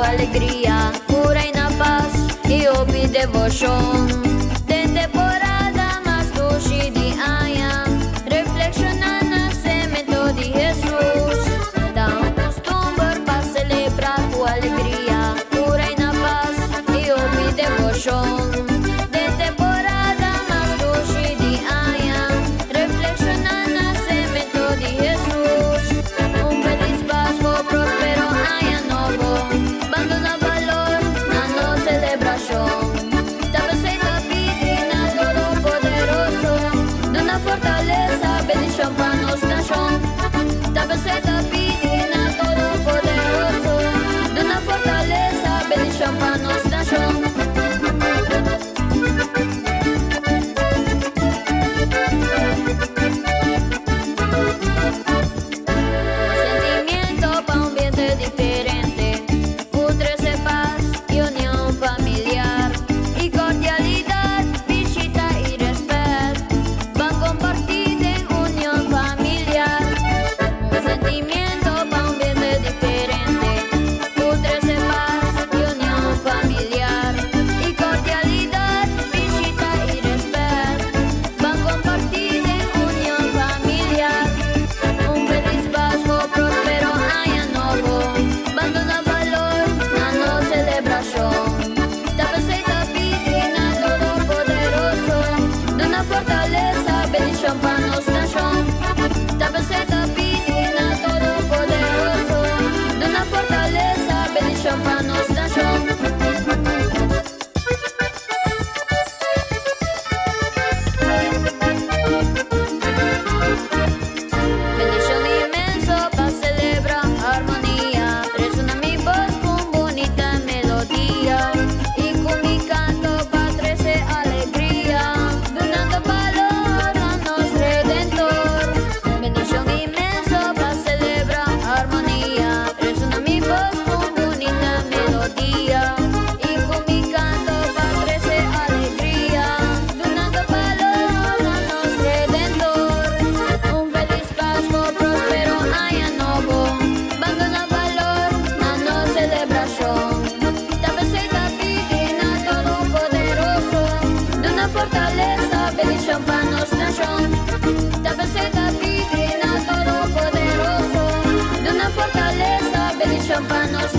Alegria, pura e na paz e houve devoção. Tem temporada mais doce de anha, reflexionar na semente de Jesus. Dá costume para celebrar tua alegria, pura e na paz e houve devoção. Tem temporada mais doce de anha, reflexionar na semente de Jesus. Feliz Páscoa, próspero anha novo. Champanos na chão, tabaceta pidina todo poderoso, dona fortaleza, bem champanos na chão. Sentimento para um ambiente diferente, o 13 paz e união familiar, e cordialidade, visita e respeito, van compartir. Champanos na chão, tabaceta pidina todo poderoso, dona fortaleza, bem champanos na chão. Bendição imenso para celebrar harmonia, resona mi voz com bonita melodia, e com mi canto para trazer alegria, donando valor a nos Redentor. Bendição imenso para celebrar harmonia, resona mi voz com bonita melodia, e com mi canto para trazer alegria, donando valor a nos Redentor. Feliz Páscoa, próspero anha novo, bandona valor na nossa celebração. Tabaceta pidina todo poderoso, dona fortaleza, bem champanos na chão. Tabaceta pidina todo poderoso, dona fortaleza, bem champanos